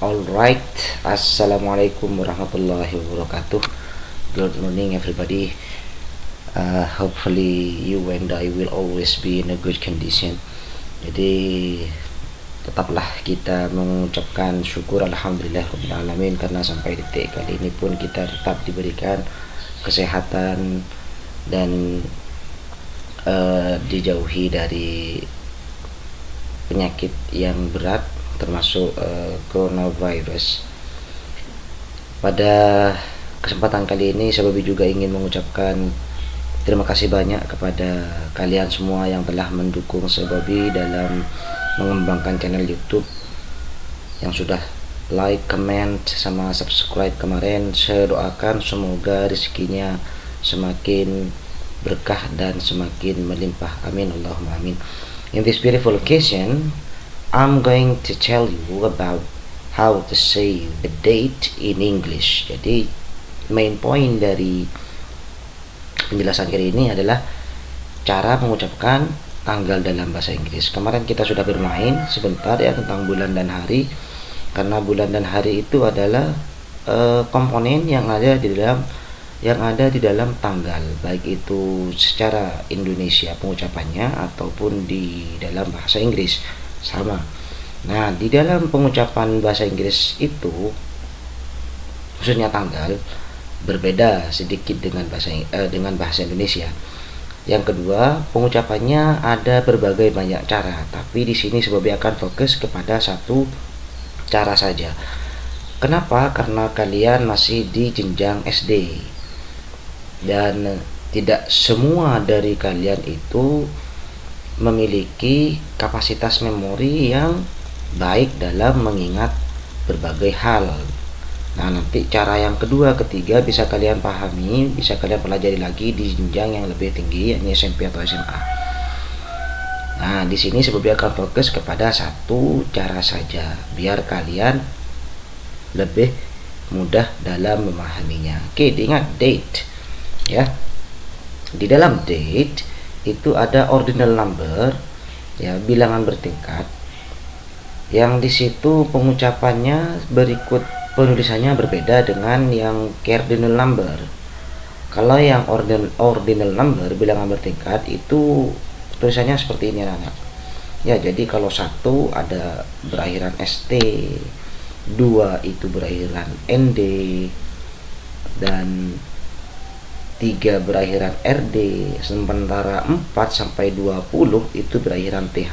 Alright, Assalamualaikum warahmatullahi wabarakatuh. Good morning everybody. Hopefully you and I will always be in a good condition. Jadi tetaplah kita mengucapkan syukur alhamdulillahirrahmanirrahim, karena sampai detik kali ini pun kita tetap diberikan kesehatan dan dijauhi dari penyakit yang berat, termasuk coronavirus. Pada kesempatan kali ini Sababi juga ingin mengucapkan terima kasih banyak kepada kalian semua yang telah mendukung Sababi dalam mengembangkan channel YouTube, yang sudah like, comment, sama subscribe kemarin. Saya doakan semoga rezekinya semakin berkah dan semakin melimpah, amin Allahumma amin. In this beautiful occasion, I'm going to tell you about how to say the date in English. Jadi main point dari penjelasan kali ini adalah cara mengucapkan tanggal dalam bahasa Inggris. Kemarin kita sudah bermain sebentar ya tentang bulan dan hari, karena bulan dan hari itu adalah komponen yang ada di dalam tanggal, baik itu secara Indonesia pengucapannya ataupun di dalam bahasa Inggris sama. Nah, di dalam pengucapan bahasa Inggris itu khususnya tanggal berbeda sedikit dengan bahasa Indonesia. Yang kedua, pengucapannya ada berbagai banyak cara, tapi di sini Sababi akan fokus kepada satu cara saja. Kenapa? Karena kalian masih di jenjang SD dan tidak semua dari kalian itu memiliki kapasitas memori yang baik dalam mengingat berbagai hal. Nah, nanti cara yang kedua, ketiga bisa kalian pahami, bisa kalian pelajari lagi di jenjang yang lebih tinggi, yakni SMP atau SMA. Nah, di sini Sababi akan fokus kepada satu cara saja biar kalian lebih mudah dalam memahaminya. Oke, diingat date ya. Di dalam date itu ada ordinal number ya, bilangan bertingkat, yang di situ pengucapannya berikut penulisannya berbeda dengan yang cardinal number. Kalau yang ordinal number, bilangan bertingkat, itu tulisannya seperti ini anak. Ya, jadi kalau satu ada berakhiran ST, dua itu berakhiran ND, dan 3 berakhiran RD, sementara 4 sampai 20 itu berakhiran TH.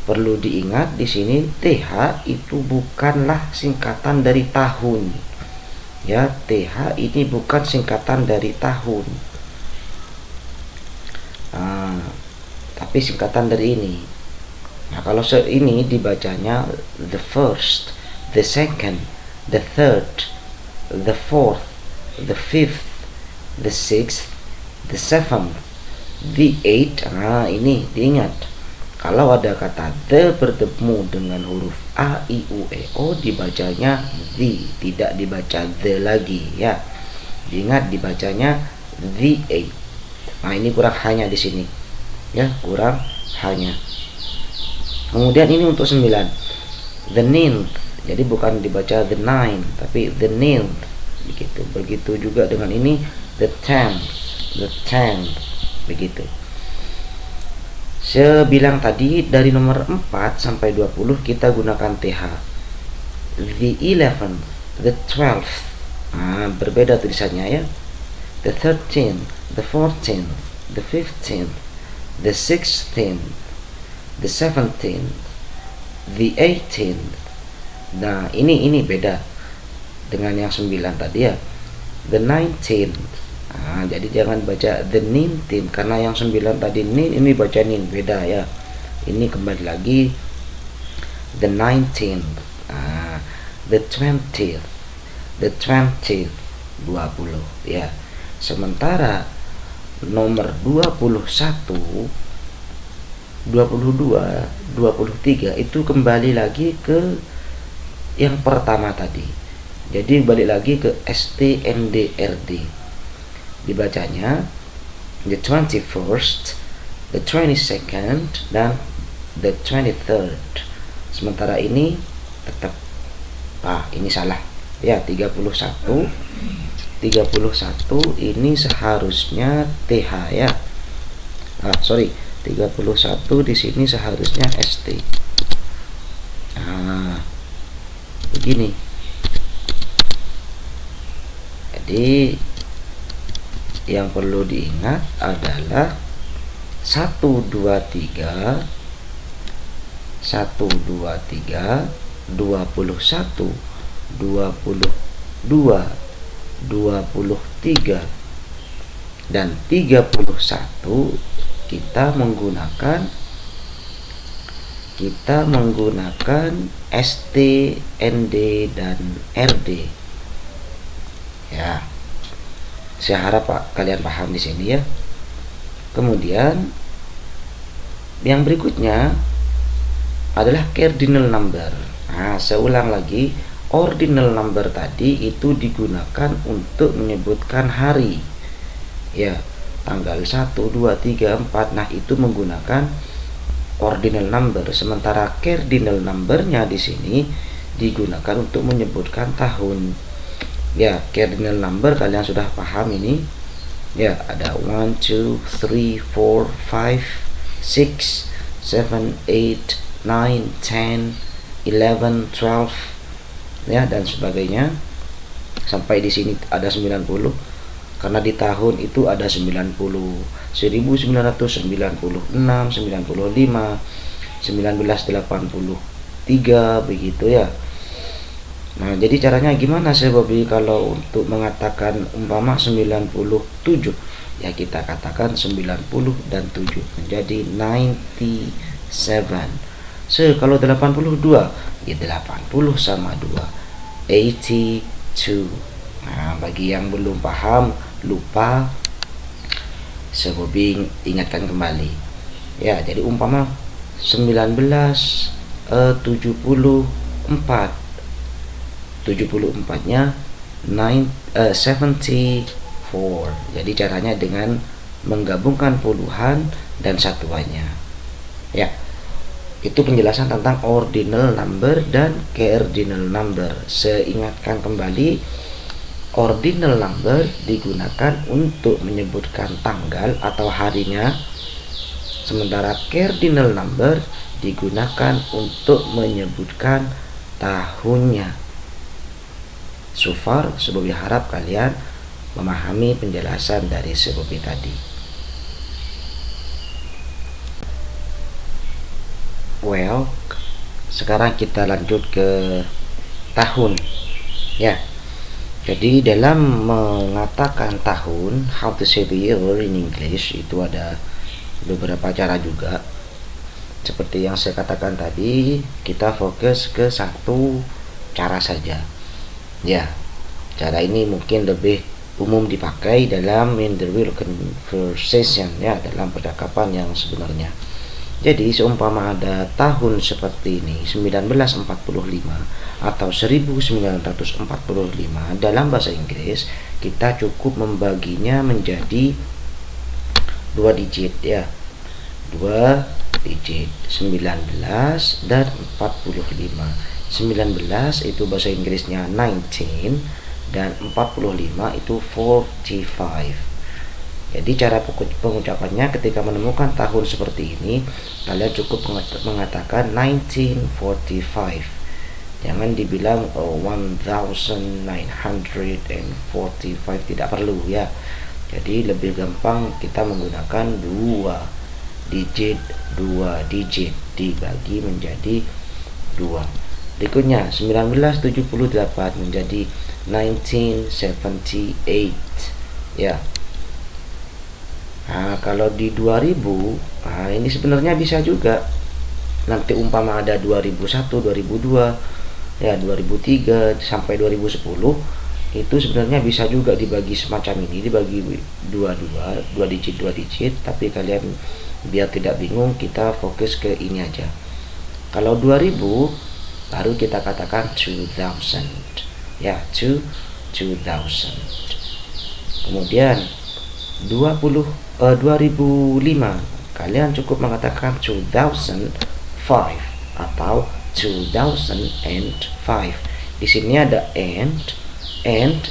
Perlu diingat di sini TH itu bukanlah singkatan dari tahun. Ya, TH ini bukan singkatan dari tahun. Tapi singkatan dari ini. Nah, kalau ini dibacanya the first, the second, the third, the fourth, the fifth, the sixth, the seventh, the eighth. Nah, ini diingat. Kalau ada kata the bertemu dengan huruf A, I, U, E, O, dibacanya the, tidak dibaca the lagi ya. Diingat dibacanya the eighth. Nah, ini kurang hanya di sini ya, kurang hanya. Kemudian ini untuk 9, the ninth. Jadi bukan dibaca the nine, tapi the ninth. Begitu juga dengan ini the tenth, begitu. Sebilang tadi dari nomor 4 sampai 20 kita gunakan TH. The 11th, the 12th. Nah, berbeda tulisannya ya. The 13th, the 14th, the 15th, the 16th, the 17th, the 18th. Nah, ini beda dengan yang 9 tadi ya. The 19th. Nah, jadi jangan baca the 19 karena yang 9 tadi ini baca nin, beda ya. Ini kembali lagi the 19th. Nah, the 20th, 20 ya. Sementara nomor 21, 22, 23 itu kembali lagi ke yang pertama tadi. Jadi balik lagi ke STNDRD. Dibacanya the 21st, the 22nd, dan the 23rd. Sementara ini tetap Ini salah ya. 31 ini seharusnya TH ya. Sorry, 31 di sini seharusnya ST. Begini. Jadi yang perlu diingat adalah 1 2 3 21 22 23 dan 31 kita menggunakan ST, ND dan RD ya. Saya harap kalian paham di sini ya. Kemudian yang berikutnya adalah cardinal number. Saya ulang lagi, ordinal number tadi itu digunakan untuk menyebutkan hari ya, tanggal 1 2 3 4. Nah, itu menggunakan ordinal number, sementara cardinal numbernya di sini digunakan untuk menyebutkan tahun ya. Cardinal number kalian sudah paham ini ya, ada 1 2 3 4 5 6 7 8 9 10 11 12 ya, dan sebagainya sampai di sini ada 90 karena di tahun itu ada 90, 1996, 95, 1983 begitu ya. Nah, jadi caranya gimana sih Bobby kalau untuk mengatakan umpama 97 ya, kita katakan 90 dan 7 menjadi 97. Kalau 82 ya 80 sama 2 82. Nah, bagi yang belum paham, lupa, Bobby ingatkan kembali ya. Jadi umpama 1974 74-nya 74. Jadi caranya dengan menggabungkan puluhan dan satuannya ya. Itu penjelasan tentang ordinal number dan cardinal number. Seingatkan kembali, ordinal number digunakan untuk menyebutkan tanggal atau harinya, sementara cardinal number digunakan untuk menyebutkan tahunnya. So far, Bobby harap kalian memahami penjelasan dari Bobby tadi. Well, sekarang kita lanjut ke tahun ya. Jadi dalam mengatakan tahun, how to say the year in English, itu ada beberapa cara juga. Seperti yang saya katakan tadi, kita fokus ke satu cara saja ya. Cara ini mungkin lebih umum dipakai dalam in the real conversation ya, dalam percakapan yang sebenarnya. Jadi seumpama ada tahun seperti ini 1945 atau 1945, dalam bahasa Inggris kita cukup membaginya menjadi 2 digit ya. 2 digit 19 dan 45. 19 itu bahasa Inggrisnya 19 dan 45 itu 45. Jadi cara pengucapannya ketika menemukan tahun seperti ini, kalian cukup mengatakan 1945. Jangan dibilang 1945, tidak perlu ya. Jadi lebih gampang kita menggunakan 2 digit dibagi menjadi 2. Berikutnya 1978 menjadi 1978 ya. Nah, kalau di 2000, ini sebenarnya bisa juga. Nanti umpama ada 2001, 2002, ya 2003 sampai 2010, itu sebenarnya bisa juga dibagi semacam ini, dibagi 2 digit, tapi kalian biar tidak bingung, kita fokus ke ini aja. Kalau 2000 baru kita katakan 2000 ya, 2000. Kemudian 2005 kalian cukup mengatakan 2005 atau 2005. Di sini ada and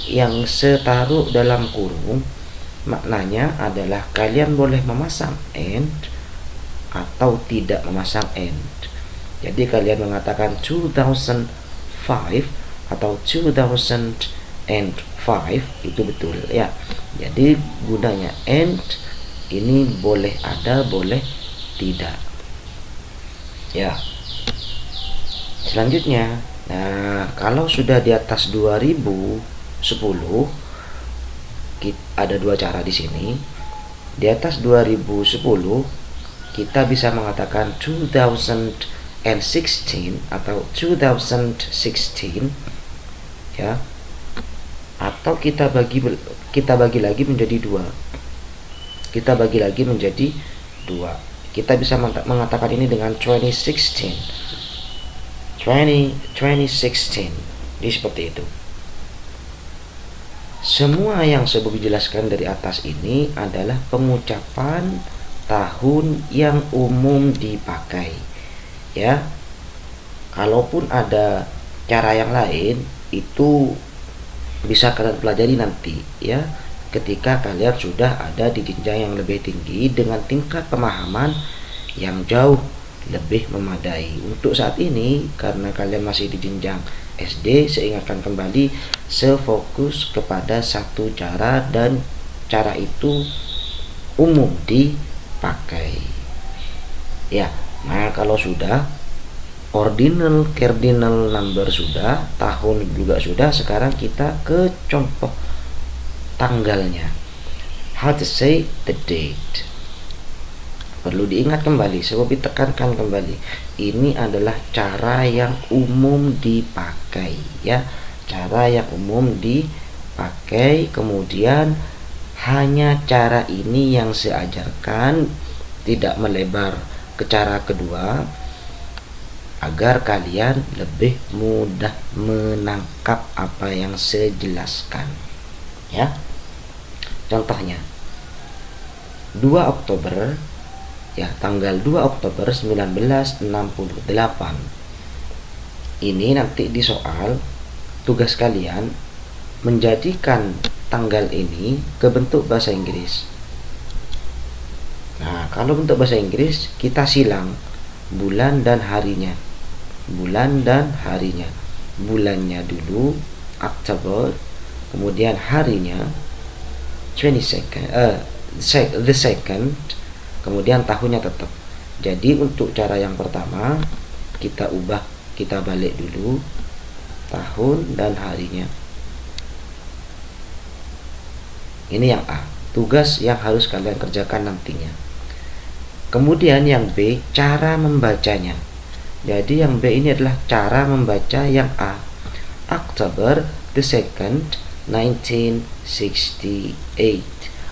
yang setaruh dalam kurung, maknanya adalah kalian boleh memasang and atau tidak memasang and. Jadi kalian mengatakan 2005 atau 2005 itu betul ya. Jadi gunanya and ini boleh ada, boleh tidak. Ya. Selanjutnya, nah kalau sudah di atas 2010 ada dua cara di sini. Di atas 2010 kita bisa mengatakan 2016 atau 2016 ya, atau kita bagi lagi menjadi dua. Kita bisa mengatakan ini dengan 2016. Ini seperti itu. Semua yang saya jelaskan dari atas ini adalah pengucapan tahun yang umum dipakai ya. Kalaupun ada cara yang lain itu bisa kalian pelajari nanti ya, ketika kalian sudah ada di jenjang yang lebih tinggi dengan tingkat pemahaman yang jauh lebih memadai. Untuk saat ini karena kalian masih di jenjang SD, saya ingatkan kembali, sefokus kepada satu cara dan cara itu umum dipakai ya. Nah kalau sudah ordinal, cardinal number sudah, tahun juga sudah, sekarang kita ke contoh tanggalnya. How to say the date. Perlu diingat kembali, sebab ditekankan kembali, ini adalah cara yang umum dipakai ya, cara yang umum dipakai. Kemudian hanya cara ini yang saya ajarkan, tidak melebar ke cara kedua, agar kalian lebih mudah menangkap apa yang saya jelaskan ya. Contohnya 2 Oktober ya, tanggal 2 Oktober 1968. Ini nanti di soal tugas kalian menjadikan tanggal ini ke bentuk bahasa Inggris. Nah, kalau bentuk bahasa Inggris kita silang bulan dan harinya. Bulannya dulu October, kemudian harinya the second, kemudian tahunnya tetap. Jadi untuk cara yang pertama kita balik dulu tahun dan harinya. Ini yang A, tugas yang harus kalian kerjakan nantinya. Kemudian yang B, cara membacanya. Jadi yang B ini adalah cara membaca yang A. October the 2nd 1968.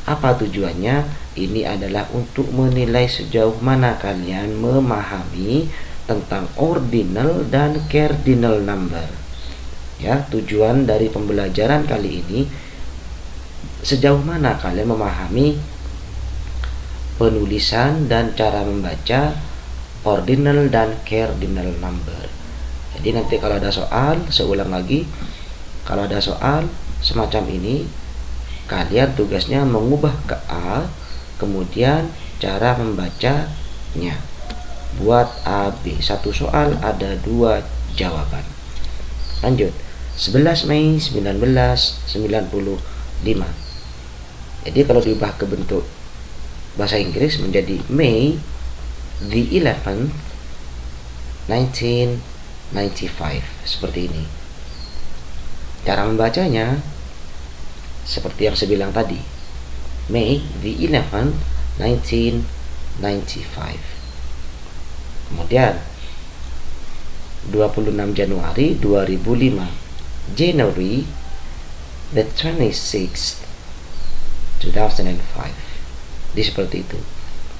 Apa tujuannya? Ini adalah untuk menilai sejauh mana kalian memahami tentang ordinal dan cardinal number. Ya, tujuan dari pembelajaran kali ini sejauh mana kalian memahami penulisan dan cara membaca ordinal dan cardinal number. Jadi nanti kalau ada soal, saya ulang lagi, kalau ada soal semacam ini, kalian tugasnya mengubah ke A, kemudian cara membacanya. Buat A, B. Satu soal ada 2 jawaban. Lanjut. 11 Mei 1995. Jadi kalau diubah ke bentuk bahasa Inggris menjadi May the 11th 1995. Seperti ini. Cara membacanya seperti yang saya bilang tadi, May the 11th 1995. Kemudian 26 Januari 2005, January the 26th 2005. Jadi seperti itu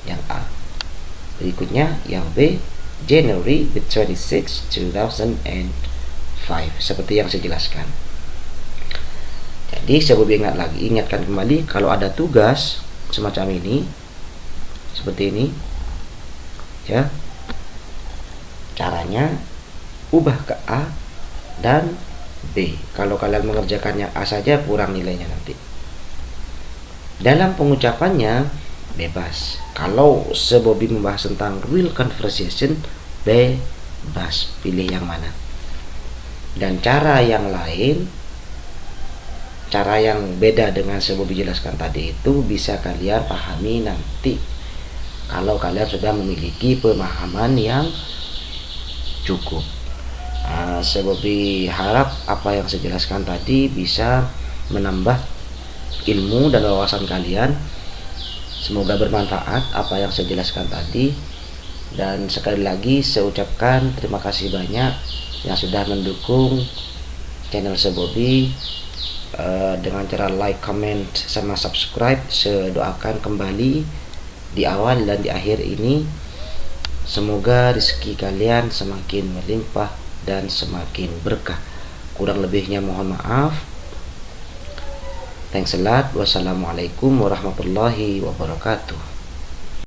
yang A. Berikutnya yang B, January the 26th 2005. Seperti yang saya jelaskan. Jadi saya ingatkan kembali, kalau ada tugas semacam ini, seperti ini ya, caranya ubah ke A dan B. Kalau kalian mengerjakan yang A saja, kurang nilainya nanti. Dalam pengucapannya bebas. Kalau Sebobi membahas tentang real conversation, bebas pilih yang mana. Dan cara yang lain, cara yang beda dengan Sebobi jelaskan tadi itu bisa kalian pahami nanti kalau kalian sudah memiliki pemahaman yang cukup. Sebobi harap apa yang saya jelaskan tadi bisa menambah ilmu dan wawasan kalian. Semoga bermanfaat apa yang saya jelaskan tadi. Dan sekali lagi saya ucapkan terima kasih banyak yang sudah mendukung channel Sebobi dengan cara like, comment, sama subscribe. Saya doakan kembali di awal dan di akhir ini, semoga rezeki kalian semakin melimpah dan semakin berkah. Kurang lebihnya mohon maaf. Thanks a lot. Wassalamualaikum warahmatullahi wabarakatuh.